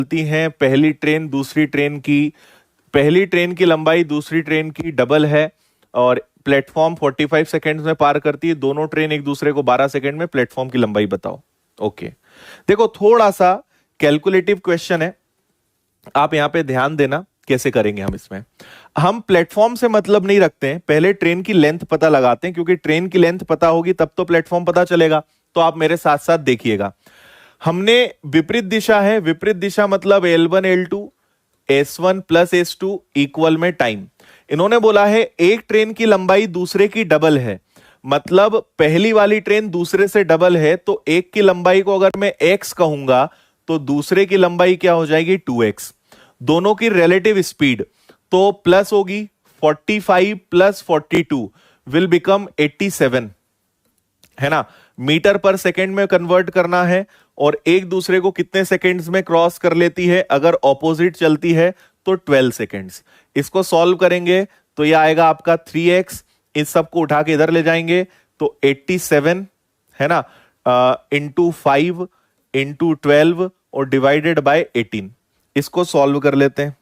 चलती हैं, पहली ट्रेन दूसरी ट्रेन की, पहली ट्रेन की लंबाई दूसरी ट्रेन की डबल है और प्लेटफॉर्म 45 सेकेंड्स में पार करती है, दोनों ट्रेन एक दूसरे को 12 सेकेंड में, प्लेटफॉर्म की लंबाई बताओ। ओके, देखो थोड़ा सा कैलकुलेटिव क्वेश्चन है, आप यहां पे ध्यान देना कैसे करेंगे हम इसमें। हम प्लेटफॉर्म से मतलब नहीं रखते हैं, पहले ट्रेन की लेंथ पता लगाते हैं, क्योंकि ट्रेन की लेंथ पता होगी तब तो प्लेटफॉर्म पता चलेगा। तो आप मेरे साथ साथ देखिएगा, हमने विपरीत दिशा है, विपरीत दिशा मतलब L1 L2 S1 plus S2 equal में टाइम। इन्होंने बोला है एक ट्रेन की लंबाई दूसरे की डबल है, मतलब पहली वाली ट्रेन दूसरे से डबल है, तो एक की लंबाई को अगर मैं x कहूंगा तो दूसरे की लंबाई क्या हो जाएगी 2x। दोनों की रिलेटिव स्पीड तो प्लस होगी, 45 प्लस 42 विल बिकम 87, है ना। मीटर पर सेकेंड में कन्वर्ट करना है और एक दूसरे को कितने सेकेंड्स में क्रॉस कर लेती है, अगर ऑपोजिट चलती है तो 12 सेकेंड्स। इसको सॉल्व करेंगे तो यह आएगा आपका 3x, इस सबको उठा के इधर ले जाएंगे तो 87, है ना, इंटू 5 इंटू 12 और डिवाइडेड बाय 18। इसको सॉल्व कर लेते हैं।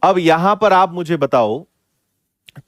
अब यहां पर आप मुझे बताओ,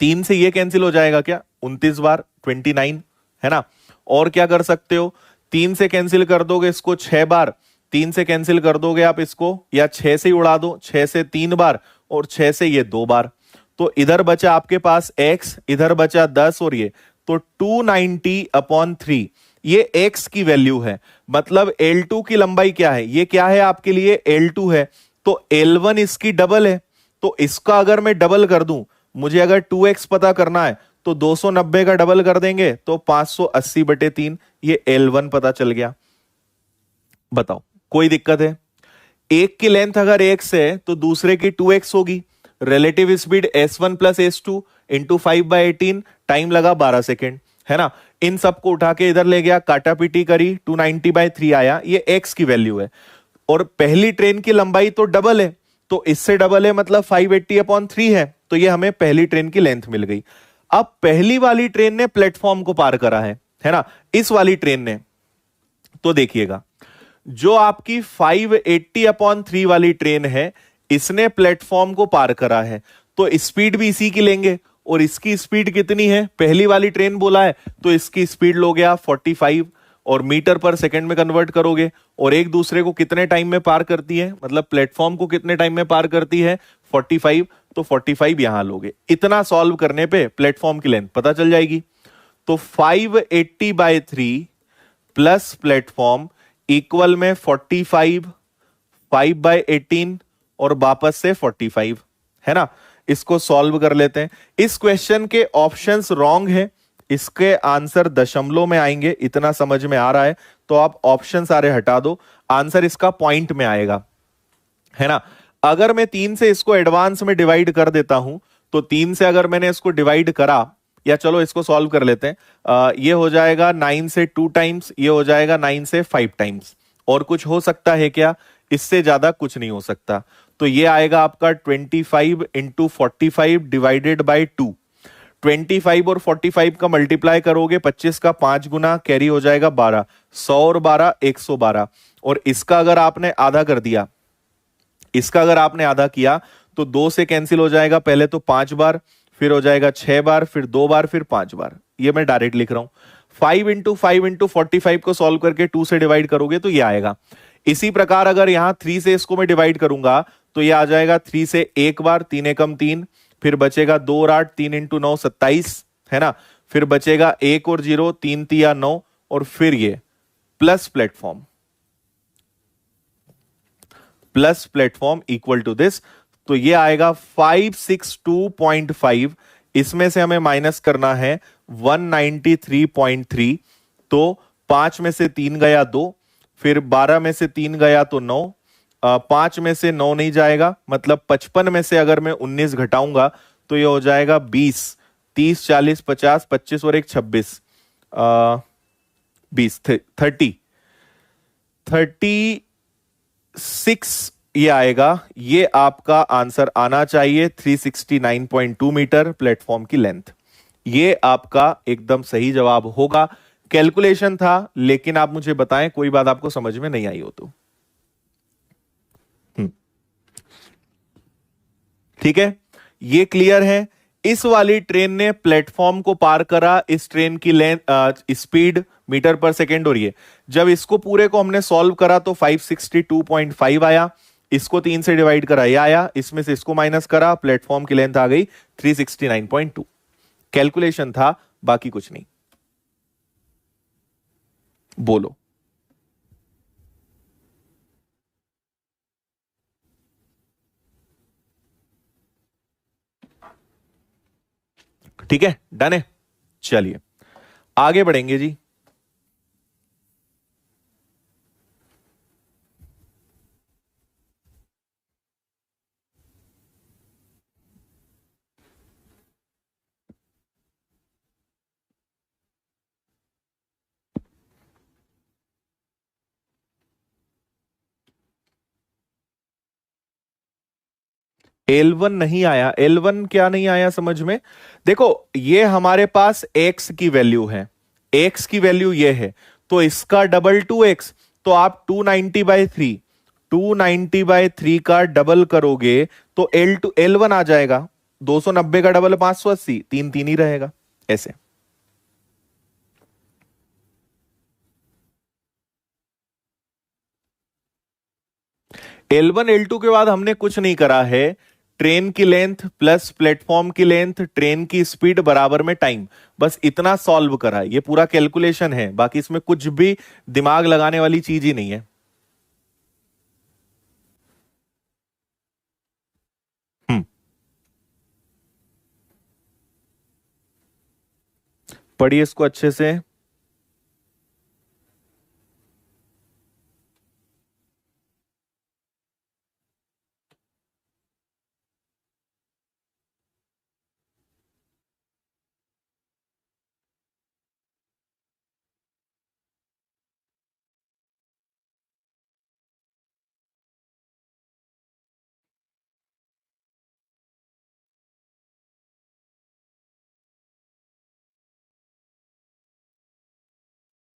3 से ये कैंसिल हो जाएगा क्या, 29 बार 29, है ना। और क्या कर सकते हो, 3 से कैंसिल कर दोगे इसको 6 बार, 3 से कैंसिल कर दोगे आप इसको, या 6 से ही उड़ा दो, 6 से 3 बार और 6 से ये 2 बार। तो इधर बचा आपके पास x, इधर बचा 10 और ये, तो 290/3 ये x की वैल्यू है। मतलब L2 की लंबाई क्या है, ये क्या है आपके लिए L2 है, तो L1 इसकी डबल है, तो इसका अगर मैं डबल कर दूं, मुझे अगर 2x पता करना है तो 290 का डबल कर देंगे तो 580/3, ये L1 पता चल गया। बताओ कोई दिक्कत है। एक की लेंथ अगर x है तो दूसरे की 2x होगी, relative speed S1 plus S2 into 5/18, time लगा 12 सेकेंड, है ना। इन सबको उठा के इधर ले गया, काटा पीटी करी, 290/3 आया, ये x की वैल्यू है। और पहली ट्रेन की लंबाई तो डबल है, तो इससे डबल है मतलब 580/3 है, तो ये हमें पहली ट्रेन की लेंथ मिल गई। अब पहली वाली ट्रेन ने प्लेटफॉर्म को पार करा है ना, इस वाली ट्रेन ने, तो देखिएगा जो आपकी 580/3 वाली ट्रेन है, इसने प्लेटफॉर्म को पार करा है, तो स्पीड भी इसी की लेंगे। और इसकी स्पीड कितनी है, पहली वाली ट्रेन बोला है तो इसकी स्पीड लोगे आप 45 और मीटर पर सेकंड में कन्वर्ट करोगे, और एक दूसरे को कितने टाइम में पार करती है, मतलब प्लेटफॉर्म को कितने टाइम में पार करती है 45, तो 45 यहां लोगे। इतना सॉल्व करने पे प्लेटफॉर्म की लेंथ पता चल जाएगी। तो 580/3 प्लस प्लेटफॉर्म इक्वल में 45, 5/18 और वापस से 45, है ना। इसको सॉल्व कर लेते हैं। इस क्वेश्चन के ऑप्शंस रॉन्ग है, इसके आंसर दशमलव में आएंगे, इतना समझ में आ रहा है तो आप ऑप्शन सारे हटा दो, आंसर इसका पॉइंट में आएगा, है ना। अगर मैं 3 से इसको एडवांस में डिवाइड कर देता हूं, तो 3 से अगर मैंने इसको डिवाइड करा, या चलो इसको सॉल्व कर लेते हैं, ये हो जाएगा 9 से 2 टाइम्स, ये हो जाएगा 9 से 5 टाइम्स। और कुछ हो सकता है क्या, इससे ज्यादा कुछ नहीं हो सकता। तो ये आएगा आपका 25 इंटू 45 डिवाइडेड बाई 2। 25 और 45 का मल्टीप्लाई करोगे, 25 का 5 गुना, कैरी हो जाएगा 12, 100 और 12 112। और इसका अगर आपने आधा कर दिया, इसका अगर आपने आधा किया तो 2 से कैंसिल हो जाएगा, पहले तो 5 बार, फिर हो जाएगा 6 बार, फिर 2 बार, फिर 5 बार। ये मैं डायरेक्ट लिख रहा हूं। 5 इंटू 5 इंटू 45 को सॉल्व करके 2 से डिवाइड करोगे तो ये आएगा। इसी प्रकार अगर यहां 3 से इसको मैं डिवाइड करूंगा तो ये आ जाएगा 3 से एक बार, 3 एकम 3, फिर बचेगा 2 और 8, 3 इंटू 9 27, है ना। फिर बचेगा 1 और 0, 3 तिया 9, और फिर ये plus platform, plus platform equal to this, तो ये आएगा 562.5, इसमें से हमें माइनस करना है 193.3, तो 5 में से 3 गया 2, फिर 12 में से 3 गया तो 9, 5 में से 9 नहीं जाएगा, मतलब 55 में से अगर मैं 19 घटाऊंगा तो ये हो जाएगा 20, 30 40 50 25 और एक 26, 20 36 ये आएगा। ये आपका आंसर आना चाहिए, 369.2 मीटर प्लेटफॉर्म की लेंथ। ये आपका एकदम सही जवाब होगा। कैलकुलेशन था, लेकिन आप मुझे बताएं कोई बात आपको समझ में नहीं आई हो तो। ठीक है, ये क्लियर है। इस वाली ट्रेन ने प्लेटफॉर्म को पार करा, इस ट्रेन की लेंथ स्पीड मीटर पर सेकेंड, और ये जब इसको पूरे को हमने सॉल्व करा तो 562.5 आया, इसको 3 से डिवाइड करा ये आया, इसमें से इसको माइनस करा, प्लेटफॉर्म की लेंथ आ गई 369.2। कैलकुलेशन था, बाकी कुछ नहीं। बोलो। ठीक है, डन है। चलिए आगे बढ़ेंगे जी। L1 नहीं आया, L1 क्या नहीं आया समझ में? देखो ये हमारे पास x की वैल्यू है, x की वैल्यू ये है, तो इसका डबल 2x, तो आप 290/3, 290/3 का डबल करोगे तो L1 आ जाएगा, 290 का डबल 580, 3 3 ही रहेगा ऐसे। L1 L2 के बाद हमने कुछ नहीं करा है, ट्रेन की लेंथ प्लस प्लेटफॉर्म की लेंथ, ट्रेन की स्पीड बराबर में टाइम, बस इतना सॉल्व करा है। ये पूरा कैलकुलेशन है, बाकी इसमें कुछ भी दिमाग लगाने वाली चीज ही नहीं है। हम्म, पढ़िए इसको अच्छे से।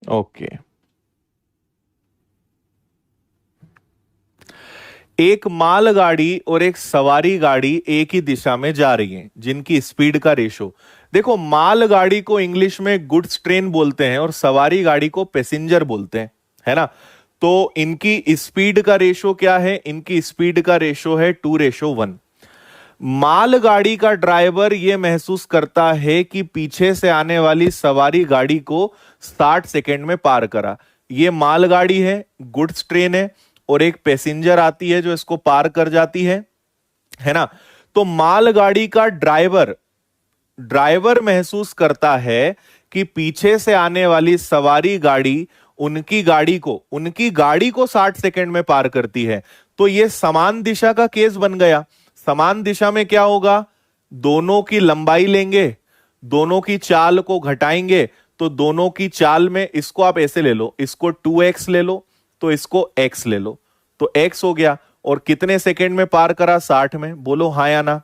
ओके, एक मालगाड़ी और एक सवारी गाड़ी एक ही दिशा में जा रही हैं, जिनकी स्पीड का रेशो, देखो मालगाड़ी को इंग्लिश में गुड्स ट्रेन बोलते हैं और सवारी गाड़ी को पैसेंजर बोलते हैं, है ना? तो इनकी स्पीड का रेशो क्या है? इनकी स्पीड का रेशो है 2:1। मालगाड़ी का ड्राइवर यह महसूस करता है कि पीछे से आने वाली सवारी गाड़ी को 60 सेकेंड में पार करा। यह मालगाड़ी है, गुड्स ट्रेन है, और एक पैसेंजर आती है जो इसको पार कर जाती है ना? तो मालगाड़ी का ड्राइवर महसूस करता है कि पीछे से आने वाली सवारी गाड़ी उनकी गाड़ी को 60 सेकेंड में पार करती है। तो यह समान दिशा का केस बन गया। समान दिशा में क्या होगा? दोनों की लंबाई लेंगे, दोनों की चाल को घटाएंगे, तो दोनों की चाल में इसको आप ऐसे ले लो, इसको 2x ले लो, तो इसको x ले लो, तो x हो गया। और कितने सेकेंड में पार करा? 60 में। बोलो हाँ या ना?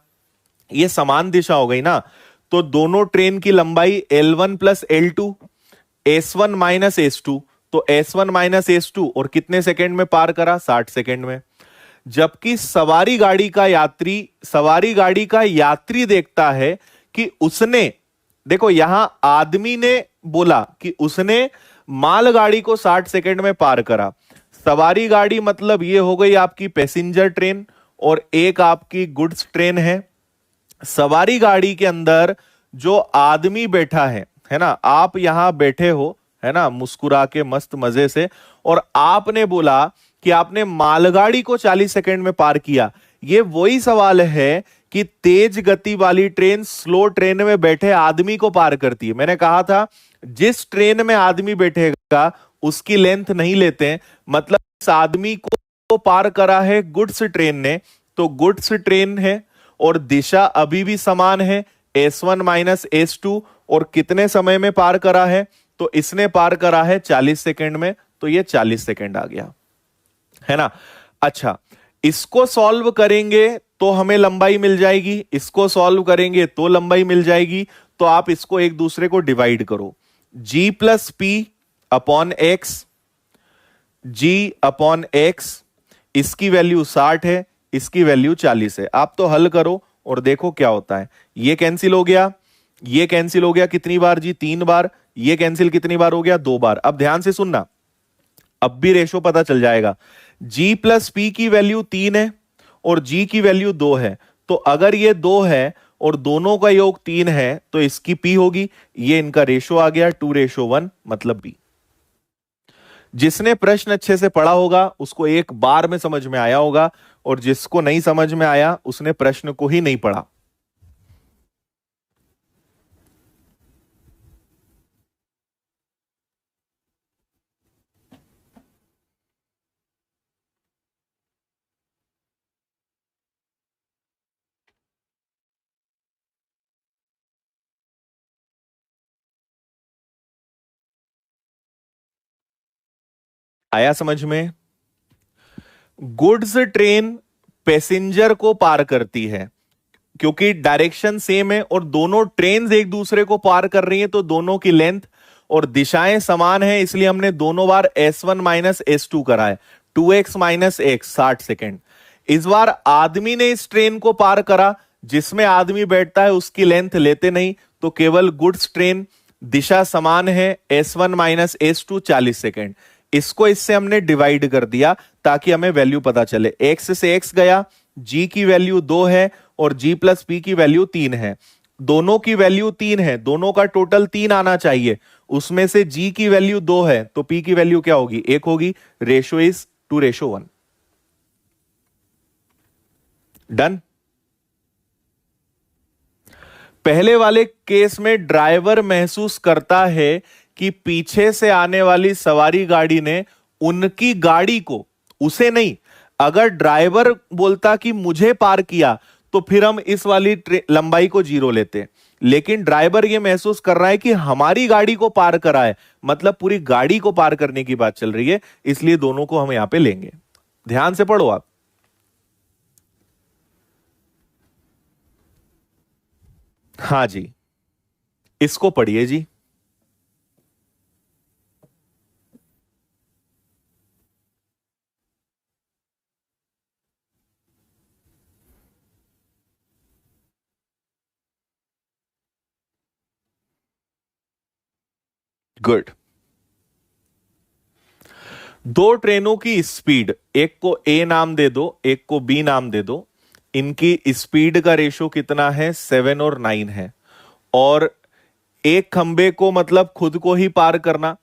ये समान दिशा हो गई ना? तो दोनों ट्रेन की लंबाई L1 plus L2, S1 minus S2, तो S1 माइनस S2, और कितने सेकेंड में पार करा? 60 सेकेंड में। जबकि सवारी गाड़ी का यात्री देखता है कि उसने, देखो यहां आदमी ने बोला कि उसने मालगाड़ी को 60 सेकेंड में पार करा। सवारी गाड़ी मतलब ये हो गई आपकी पैसेंजर ट्रेन, और एक आपकी गुड्स ट्रेन है। सवारी गाड़ी के अंदर जो आदमी बैठा है ना, आप यहां बैठे हो, है ना, मुस्कुरा के मस्त मजे से, और आपने बोला कि आपने मालगाड़ी को 40 सेकंड में पार किया। ये वही सवाल है कि तेज गति वाली ट्रेन स्लो ट्रेन में बैठे आदमी को पार करती है। मैंने कहा था जिस ट्रेन में आदमी बैठेगा उसकी लेंथ नहीं लेते हैं, मतलब इस आदमी को पार करा है गुड्स ट्रेन ने, तो गुड्स ट्रेन है और दिशा अभी भी समान है, S1 माइनस S2, और कितने समय में पार करा है? तो इसने पार करा है 40 सेकंड में, तो ये 40 सेकंड आ गया, है ना? अच्छा, इसको सॉल्व करेंगे तो हमें लंबाई मिल जाएगी, इसको सॉल्व करेंगे तो लंबाई मिल जाएगी। तो आप इसको एक दूसरे को डिवाइड करो, G plus P upon X, G upon X, इसकी वैल्यू 60 है, इसकी वैल्यू 40 है। आप तो हल करो और देखो क्या होता है। ये कैंसिल हो गया, ये कैंसिल हो गया कितनी बार जी, 3 बार। ये कैंसिल कितनी बार हो गया, 2 बार। अब ध्यान से सुनना, अब भी रेशो पता चल जाएगा। जी प्लस पी की वैल्यू 3 है और जी की वैल्यू 2 है। तो अगर ये 2 है और दोनों का योग 3 है तो इसकी पी होगी। ये इनका रेशो आ गया 2:1, मतलब बी। जिसने प्रश्न अच्छे से पढ़ा होगा उसको एक बार में समझ में आया होगा, और जिसको नहीं समझ में आया उसने प्रश्न को ही नहीं पढ़ा। आया समझ में? गुड्स ट्रेन पैसेंजर को पार करती है, क्योंकि डायरेक्शन सेम है और दोनों ट्रेन्स एक दूसरे को पार कर रही हैं, तो दोनों की लेंथ और दिशाएं समान है, इसलिए हमने दोनों बार S1 माइनस S2 करा है। 2x minus x 60 second. इस बार आदमी ने इस ट्रेन को पार करा, जिसमें आदमी बैठता है उसकी लेंथ लेते नहीं, तो केवल गुड्स ट्रेन, दिशा समान है, S1 माइनस S2 40 सेकेंड। इसको इससे हमने डिवाइड कर दिया ताकि हमें वैल्यू पता चले। x से x गया, g की वैल्यू 2 है और g प्लस पी की वैल्यू 3 है। दोनों की वैल्यू 3 है, दोनों का टोटल 3 आना चाहिए। उसमें से g की वैल्यू 2 है तो p की वैल्यू क्या होगी, 1 होगी। Ratio is 2:1। डन। पहले वाले केस में ड्राइवर महसूस करता है कि पीछे से आने वाली सवारी गाड़ी ने उनकी गाड़ी को, उसे नहीं, अगर ड्राइवर बोलता कि मुझे पार किया तो फिर हम इस वाली लंबाई को 0 लेते। लेकिन ड्राइवर यह महसूस कर रहा है कि हमारी गाड़ी को पार करा है, मतलब पूरी गाड़ी को पार करने की बात चल रही है, इसलिए दोनों को हम यहां पे लेंगे। ध्यान से पढ़ो आप। हाँ जी, इसको पढ़िए जी। गुड। दो ट्रेनों की स्पीड, एक को ए नाम दे दो, एक को बी नाम दे दो। इनकी स्पीड का रेशो कितना है, 7 और 9 है। और एक खंबे को मतलब खुद को ही पार करना,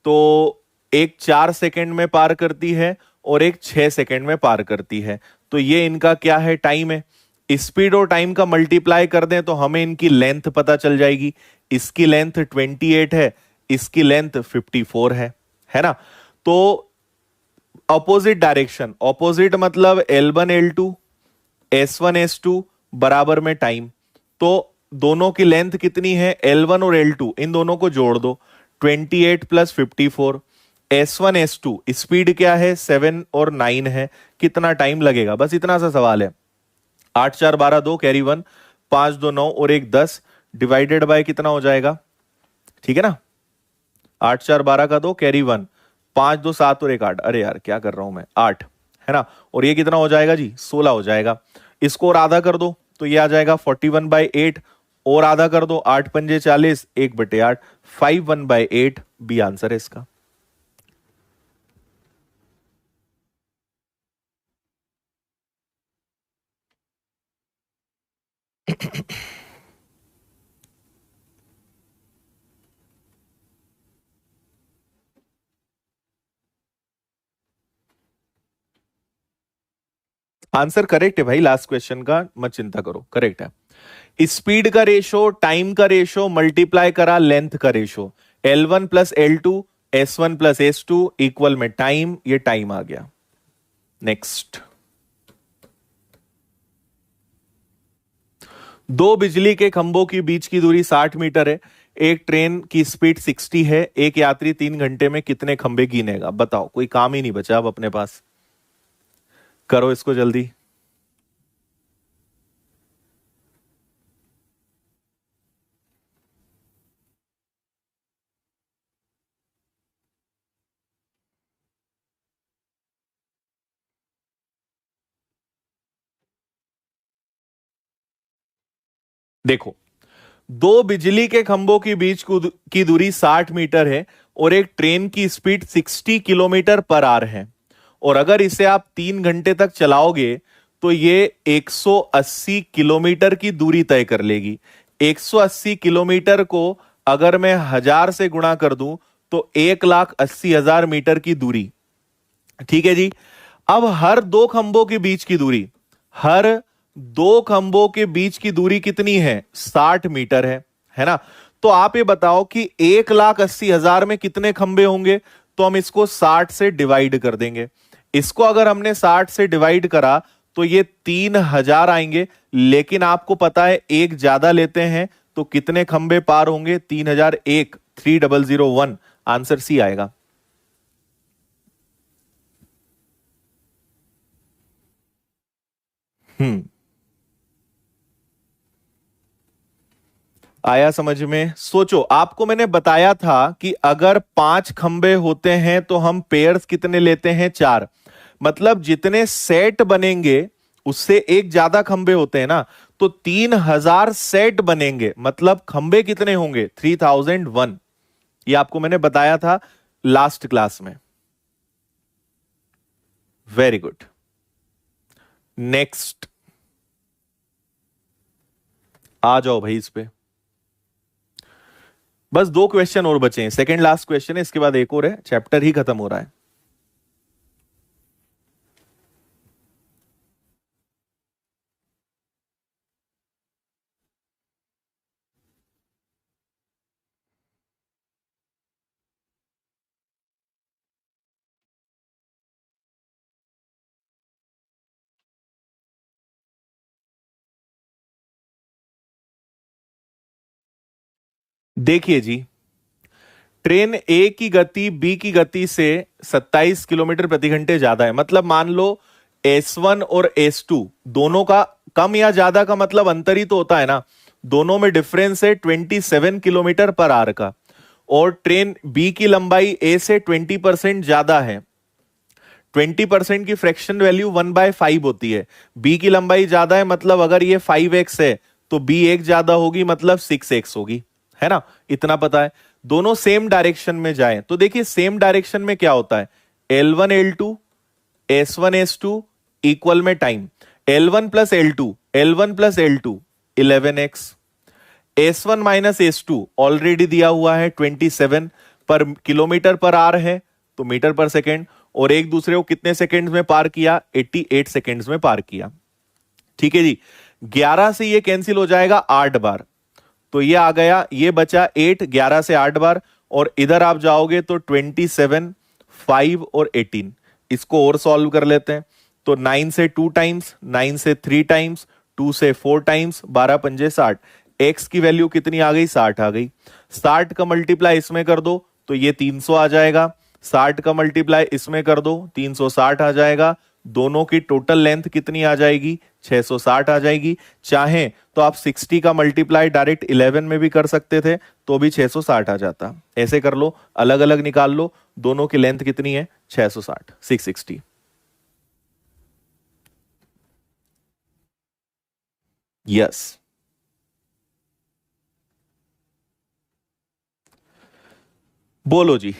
तो एक 4 सेकंड में पार करती है और एक 6 सेकंड में पार करती है। तो ये इनका क्या है, टाइम है। स्पीड और टाइम का मल्टीप्लाई कर दें तो हमें इनकी लेंथ पता चल जाएगी। इसकी लेंथ 28 है, इसकी लेंथ 54 है ना। तो अपोजिट डायरेक्शन, अपोजिट मतलब L1 L2, S1 S2 बराबर में टाइम। तो दोनों की लेंथ कितनी है, L1 और L2, इन दोनों को जोड़ दो, 28 प्लस 54। S1 S2 स्पीड क्या है, 7 और 9 है। कितना टाइम लगेगा, बस इतना सा सवाल है। 8 4 12 2 कैरी 1, 5 2 9 और 1 10, डिवाइडेड बाय कितना हो जाएगा, ठीक है ना। 8 4 12 का 2 कैरी 1, 5 2 7 और 1 8। अरे यार क्या कर रहा हूं मैं, 8 है ना। और ये कितना हो जाएगा जी, 16 हो जाएगा। इसको और आधा कर दो तो ये आ जाएगा 41/8। और आधा कर दो, 8 पंजे 40, 1/8, 51/8 बी आंसर है इसका। आंसर करेक्ट है भाई, लास्ट क्वेश्चन का मत चिंता करो, करेक्ट है। स्पीड का रेशो, टाइम का रेशो मल्टीप्लाई करा लेंथ का ratio, L1 plus L2, S1 plus S2 equal में टाइम, ये टाइम आ गया। नेक्स्ट। दो बिजली के खंभों के बीच की दूरी 60 मीटर है। एक ट्रेन की स्पीड 60 है। एक यात्री 3 घंटे में कितने खंभे गिनेगा, बताओ। कोई काम ही नहीं बचा अब अपने पास, करो इसको जल्दी। देखो, दो बिजली के खंभों के बीच की दूरी 60 मीटर है और एक ट्रेन की स्पीड 60 किलोमीटर पर आवर है, और अगर इसे आप 3 घंटे तक चलाओगे तो ये 180 किलोमीटर की दूरी तय कर लेगी। 180 किलोमीटर को अगर मैं 1000 से गुणा कर दूं तो 1,80,000 मीटर की दूरी। ठीक है जी। अब हर दो खंभों के बीच की दूरी कितनी है? 60 मीटर है ना? तो आप ये बताओ कि 1,80,000 में कितने खंभे होंगे? तो हम इसको 60 से डिवाइड कर देंगे। इसको अगर हमने 60 से डिवाइड करा तो ये 3,000 आएंगे, लेकिन आपको पता है एक ज्यादा लेते हैं तो कितने खंभे पार होंगे? 3,001, 3001। आंसर सी आएगा। हम्म, आया समझ में? सोचो, आपको मैंने बताया था कि अगर 5 खंबे होते हैं तो हम पेयर्स कितने लेते हैं? 4। मतलब जितने सेट बनेंगे उससे एक ज्यादा खंबे होते हैं ना, तो 3,000 सेट बनेंगे, मतलब खंबे कितने होंगे? 3,001। ये आपको मैंने बताया था लास्ट क्लास में। Very good. नेक्स्ट, आ जाओ भाई इस पे। बस 2 क्वेश्चन और बचे हैं, सेकंड लास्ट क्वेश्चन है, इसके बाद एक और है, चैप्टर ही खत्म हो रहा है। देखिए जी, ट्रेन ए की गति बी की गति से 27 किलोमीटर प्रति घंटे ज्यादा है। मतलब मान लो S1 और S2 दोनों का कम या ज्यादा का मतलब अंतर ही तो होता है ना। दोनों में डिफरेंस है 27 किलोमीटर पर आवर का, और ट्रेन बी की लंबाई ए से 20% ज्यादा है। 20% की फ्रैक्शन वैल्यू 1/5 होती है। बी की लंबाई ज्यादा है, मतलब अगर ये 5x है तो बी एक ज्यादा होगी, मतलब 6x होगी, है ना? इतना पता है। दोनों सेम डायरेक्शन में जाएं तो देखिए सेम डायरेक्शन में क्या होता है? L1 L2 S1 S2 equal में time. L1 plus L2, L1 plus L2 11x। S1 minus S2 already दिया हुआ है 27 पर किलोमीटर पर आर है, तो मीटर पर सेकेंड, और एक दूसरे को कितने सेकेंड्स में पार किया? 88 सेकेंड्स में पार किया। ठीक है जी। 11 से ये कैंसिल हो जाएगा 8 बार, तो ये आ गया, ये बचा 8, 11 से 8 बार, और इधर आप जाओगे तो 27, 5 और 18। इसको और सॉल्व कर लेते हैं। तो 9 से 2 टाइम्स, 9 से 3 टाइम्स, 2 से 4 टाइम्स, 12 पंजे 60। एक्स की वैल्यू कितनी आ गई? 60 आ गई। 60 का मल्टीप्लाई इसमें कर दो तो ये 300 आ जाएगा। 60 का मल्टीप्लाई इसमें कर दो, 360 आ जाएगा। दोनों की टोटल लेंथ कितनी आ जाएगी? 660 आ जाएगी। चाहे तो आप 60 का मल्टीप्लाई डायरेक्ट 11 में भी कर सकते थे, तो भी 660 आ जाता। ऐसे कर लो, अलग अलग निकाल लो। दोनों की लेंथ कितनी है? 660, 660। यस। बोलो जी।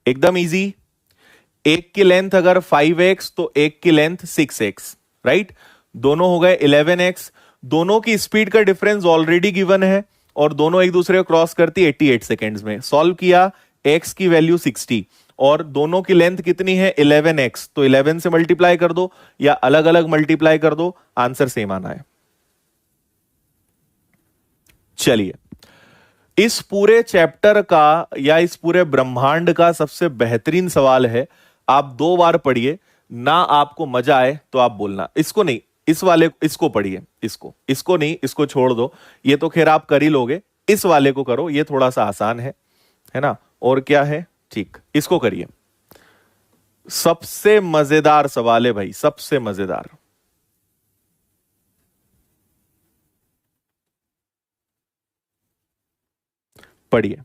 एकदम इजी। एक की लेंथ अगर 5x तो एक की लेंथ 6x, राइट? दोनों हो गए 11x। दोनों की स्पीड का डिफरेंस ऑलरेडी गिवन है, और दोनों एक दूसरे को क्रॉस करती 88 सेकेंड्स में। सॉल्व किया, x की वैल्यू 60 और दोनों की लेंथ कितनी है? 11x, तो 11 से मल्टीप्लाई कर दो या अलग अलग मल्टीप्लाई कर दो, आंसर सेम आना है। चलिए, इस पूरे चैप्टर का या इस पूरे ब्रह्मांड का सबसे बेहतरीन सवाल है। आप 2 बार पढ़िए, ना आपको मजा आए तो आप बोलना। इसको नहीं, इस वाले इसको पढ़िए, इसको नहीं, इसको छोड़ दो। ये तो खैर आप कर ही लोगे। इस वाले को करो, ये थोड़ा सा आसान है ना? और क्या है? ठीक, इसको करिए। सबसे मजेदार सवाल है भाई, सबसे मजेदार। पढ़िए।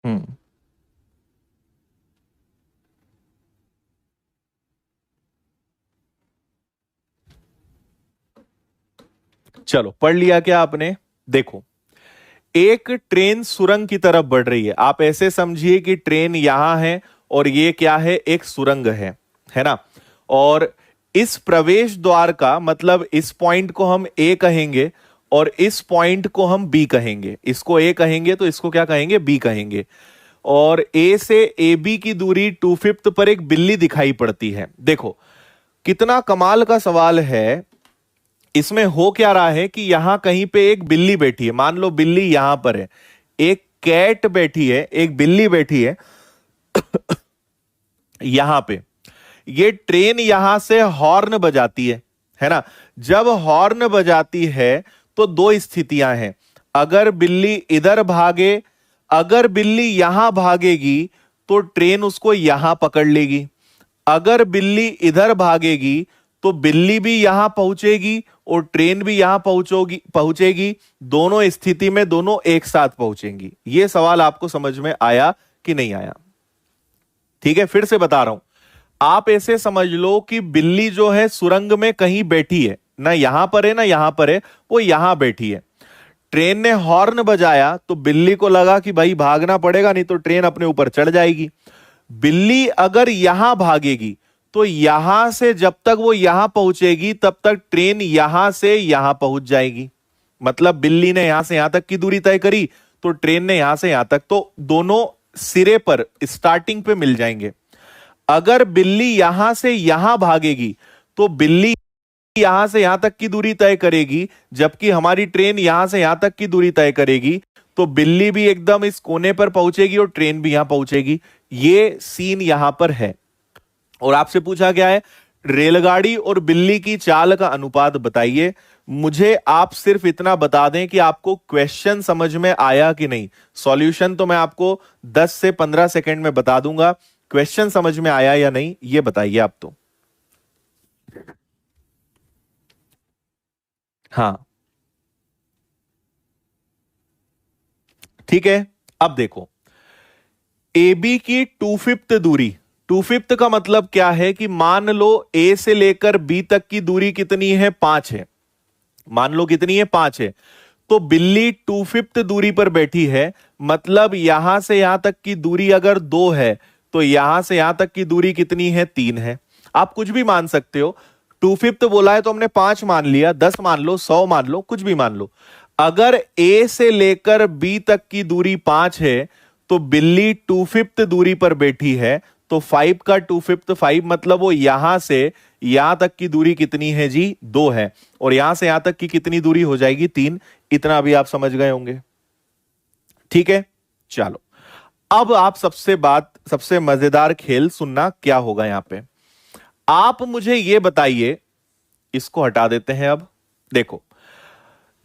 हम्म। चलो पढ़ लिया क्या आपने? देखो, एक ट्रेन सुरंग की तरफ बढ़ रही है। आप ऐसे समझिए कि ट्रेन यहां है और ये क्या है, एक सुरंग है ना। और इस प्रवेश द्वार का मतलब इस पॉइंट को हम ए कहेंगे और इस पॉइंट को हम बी कहेंगे। इसको ए कहेंगे तो इसको क्या कहेंगे, बी कहेंगे। और ए से ए बी की दूरी 2/5 पर एक बिल्ली दिखाई पड़ती है। देखो कितना कमाल का सवाल है। इसमें हो क्या रहा है कि यहां कहीं पे एक बिल्ली बैठी है। मान लो बिल्ली यहां पर है, एक कैट बैठी है, एक बिल्ली बैठी है यहां पे। ये ट्रेन यहां से हॉर्न बजाती है ना। जब हॉर्न बजाती है तो दो स्थितियां हैं। अगर बिल्ली इधर भागे, अगर बिल्ली यहां भागेगी तो ट्रेन उसको यहां पकड़ लेगी। अगर बिल्ली इधर भागेगी तो बिल्ली भी यहां पहुंचेगी और ट्रेन भी यहां पहुंचेगी। दोनों स्थिति में दोनों एक साथ पहुंचेंगी। यह सवाल आपको समझ में आया कि नहीं आया? ठीक है, फिर से बता रहा हूं। आप ऐसे समझ लो कि बिल्ली जो है सुरंग में कहीं बैठी है, ना यहां पर है ना यहां पर है, वो यहां बैठी है। ट्रेन ने हॉर्न बजाया तो बिल्ली को लगा कि भाई भागना पड़ेगा, नहीं तो ट्रेन अपने ऊपर चढ़ जाएगी। बिल्ली अगर यहां भागेगी तो यहां से जब तक वो यहां पहुंचेगी तब तक ट्रेन यहां से यहां पहुंच जाएगी। मतलब बिल्ली ने यहां से यहां तक की दूरी तय करी तो ट्रेन ने यहां से यहां तक, तो दोनों सिरे पर स्टार्टिंग पे मिल जाएंगे। अगर बिल्ली यहां से यहां भागेगी तो बिल्ली यहां से यहां तक की दूरी तय करेगी, जबकि हमारी ट्रेन यहां से यहां तक की दूरी तय करेगी। तो बिल्ली भी एकदम इस कोने पर पहुंचेगी और ट्रेन भी यहां पहुंचेगी। ये सीन यहां पर है। और आपसे पूछा गया है रेलगाड़ी और बिल्ली की चाल का अनुपात बताइए। मुझे आप सिर्फ इतना बता दें कि आपको क्वेश्चन समझ में आया कि नहीं। सॉल्यूशन तो मैं आपको 10 से 15 सेकंड में बता दूंगा, क्वेश्चन समझ में आया या नहीं ये बताइए आप तो। हाँ ठीक है, अब देखो ए बी की 2/5 दूरी। 2/5 का मतलब क्या है कि मान लो ए से लेकर बी तक की दूरी कितनी है, 5 है। मान लो कितनी है, 5 है। तो बिल्ली 2/5 दूरी पर बैठी है, मतलब यहां से यहां तक की दूरी अगर 2 है तो यहां से यहां तक की दूरी कितनी है, 3 है। आप कुछ भी मान सकते हो। 2/5 बोला है तो हमने 5 मान लिया, 10 मान लो, 100 मान लो, कुछ भी मान लो। अगर ए से लेकर बी तक की दूरी 5 है तो बिल्ली 2/5 दूरी पर बैठी है। तो 5 का 2/5 5, मतलब वो यहां से यहां तक की दूरी कितनी है जी, 2 है। और यहां से यहां तक की कितनी दूरी हो जाएगी, 3। इतना भी आप समझ गए होंगे। ठीक है, चलो अब आप सबसे मजेदार खेल सुनना, क्या होगा यहां पे। आप मुझे यह बताइए, इसको हटा देते हैं अब। देखो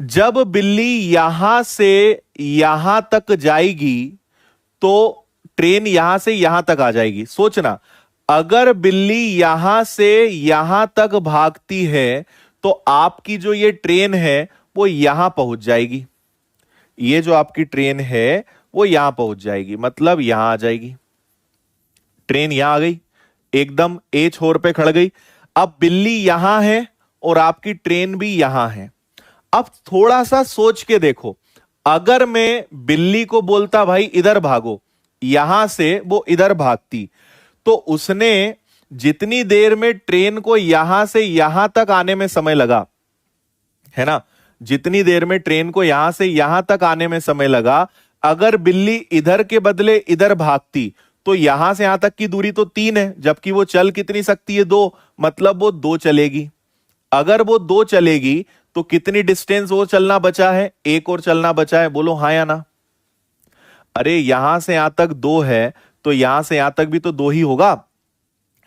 जब बिल्ली यहां से यहां तक जाएगी तो ट्रेन यहां से यहां तक आ जाएगी। सोचना, अगर बिल्ली यहां से यहां तक भागती है तो आपकी जो ये ट्रेन है वो यहां पहुंच जाएगी। ये जो आपकी ट्रेन है वो यहां पहुंच जाएगी, मतलब यहां आ जाएगी। ट्रेन यहां आ गई, एकदम ए छोर पे खड़ गई। अब बिल्ली यहां है और आपकी ट्रेन भी यहां है। अब थोड़ा सा सोच के देखो, अगर मैं बिल्ली को बोलता भाई इधर भागो, यहां से वो इधर भागती, तो उसने जितनी देर में ट्रेन को यहां से यहां तक आने में समय लगा, है ना, जितनी देर में ट्रेन को यहां से यहां तक आने में समय लगा, अगर बिल्ली इधर के बदले इधर भागती तो यहां से यहां तक की दूरी तो 3 है, जबकि वो चल कितनी सकती है, 2, मतलब वो 2 चलेगी। अगर वो 2 चलेगी तो कितनी डिस्टेंस वो चलना बचा है, एक और चलना बचा है। बोलो हाँ या ना। अरे यहां से यहां तक 2 है तो यहां से यहां तक भी तो 2 ही होगा।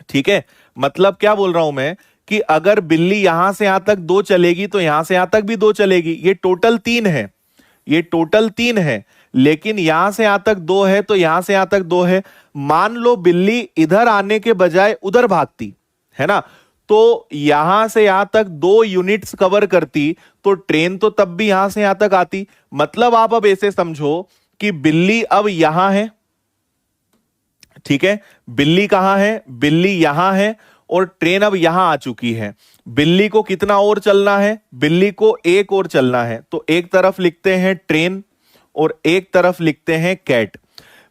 ठीक है, मतलब क्या बोल रहा हूं मैं कि अगर बिल्ली यहां से यहां तक 2 चलेगी तो यहां से यहां तक भी 2 चलेगी। ये टोटल 3 है, ये टोटल 3 है, लेकिन यहां से यहां तक 2 है तो यहां से यहां तक 2 है। मान लो बिल्ली इधर आने के बजाय उधर भागती, है ना, तो यहां से यहां तक 2 यूनिट्स कवर करती तो ट्रेन तो तब भी यहां से यहां तक आती। मतलब आप अब ऐसे समझो कि बिल्ली अब यहां है ठीक है, बिल्ली कहां है, बिल्ली यहां है और ट्रेन अब यहां आ चुकी है। बिल्ली को कितना और चलना है, बिल्ली को एक और चलना है, तो एक तरफ लिखते हैं ट्रेन और एक तरफ लिखते हैं कैट।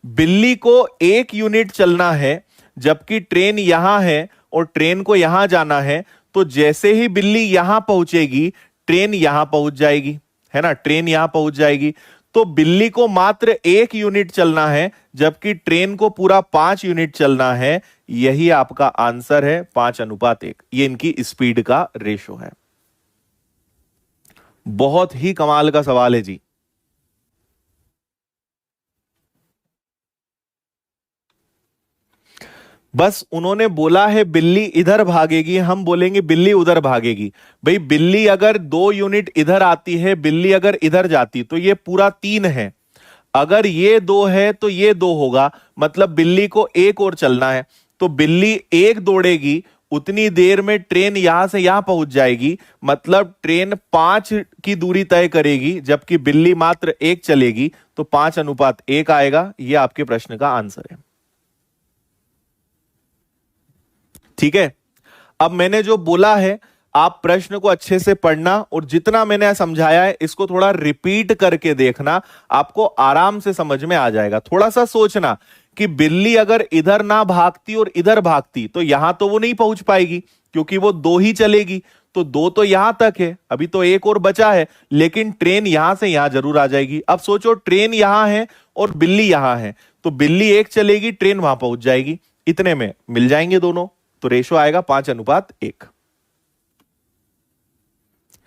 बिल्ली को एक यूनिट चलना है जबकि ट्रेन यहां है और ट्रेन को यहां जाना है, तो जैसे ही बिल्ली यहां पहुंचेगी ट्रेन यहां पहुंच जाएगी, है ना, ट्रेन यहां पहुंच जाएगी। तो बिल्ली को मात्र एक यूनिट चलना है जबकि ट्रेन को पूरा 5 यूनिट चलना है। यही आपका आंसर है 5:1। ये इनकी स्पीड का रेशो है। बहुत ही कमाल का सवाल है जी। बस उन्होंने बोला है बिल्ली इधर भागेगी, हम बोलेंगे बिल्ली उधर भागेगी। भाई बिल्ली अगर 2 यूनिट इधर आती है, बिल्ली अगर इधर जाती तो ये पूरा 3 है। अगर ये 2 है तो ये 2 होगा, मतलब बिल्ली को एक और चलना है। तो बिल्ली एक दौड़ेगी, उतनी देर में ट्रेन यहां से यहां पहुंच जाएगी, मतलब ट्रेन 5 की दूरी तय करेगी जबकि बिल्ली मात्र एक चलेगी, तो 5:1 आएगा। यह आपके प्रश्न का आंसर है। ठीक है, अब मैंने जो बोला है आप प्रश्न को अच्छे से पढ़ना और जितना मैंने समझाया है इसको थोड़ा रिपीट करके देखना, आपको आराम से समझ में आ जाएगा। थोड़ा सा सोचना कि बिल्ली अगर इधर ना भागती और इधर भागती तो यहां तो वो नहीं पहुंच पाएगी क्योंकि वो 2 ही चलेगी, तो 2 तो यहां तक है, अभी तो एक और बचा है, लेकिन ट्रेन यहां से यहां जरूर आ जाएगी। अब सोचो ट्रेन यहां है और बिल्ली यहां है, तो बिल्ली एक चलेगी, ट्रेन वहां पहुंच जाएगी, इतने में मिल जाएंगे दोनों, तो रेशो आएगा 5:1।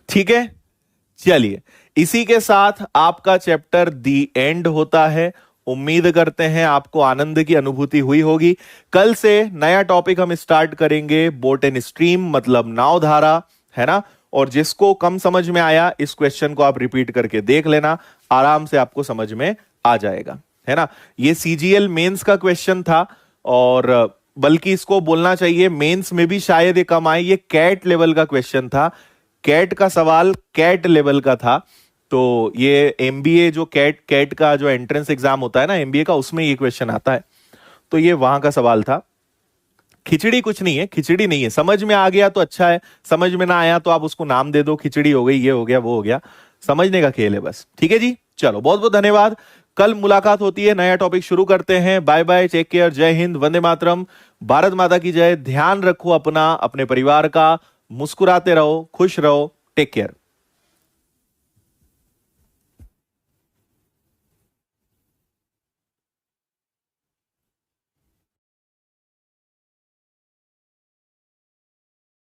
ठीक है, चलिए इसी के साथ आपका चैप्टर दी एंड होता है। उम्मीद करते हैं आपको आनंद की अनुभूति हुई होगी। कल से नया टॉपिक हम स्टार्ट करेंगे, बोट एंड स्ट्रीम मतलब नाव धारा, है ना। और जिसको कम समझ में आया इस क्वेश्चन को आप रिपीट करके देख लेना, आराम से आपको समझ में आ जाएगा, है ना। ये सीजीएल मेंस का क्वेश्चन था और बल्कि इसको बोलना चाहिए मेंस में भी शायद ये कम आए, ये कैट लेवल का क्वेश्चन था। कैट का सवाल कैट लेवल का था, तो ये एमबीए जो कैट का जो एंट्रेंस एग्जाम होता है ना एमबीए का, उसमें ये क्वेश्चन आता है, तो ये वहां का सवाल था। खिचड़ी कुछ नहीं है, खिचड़ी नहीं है, समझ में आ गया तो अच्छा है, समझ में ना आया तो आप उसको नाम दे दो, खिचड़ी हो गई, ये हो गया, वो हो गया, समझने का खेल है बस। ठीक है जी, चलो बहुत बहुत धन्यवाद। कल मुलाकात होती है, नया टॉपिक शुरू करते हैं। बाय बाय, टेक केयर, जय हिंद, वंदे मातरम, भारत माता की जय। ध्यान रखो अपना, अपने परिवार का, मुस्कुराते रहो, खुश रहो, टेक केयर।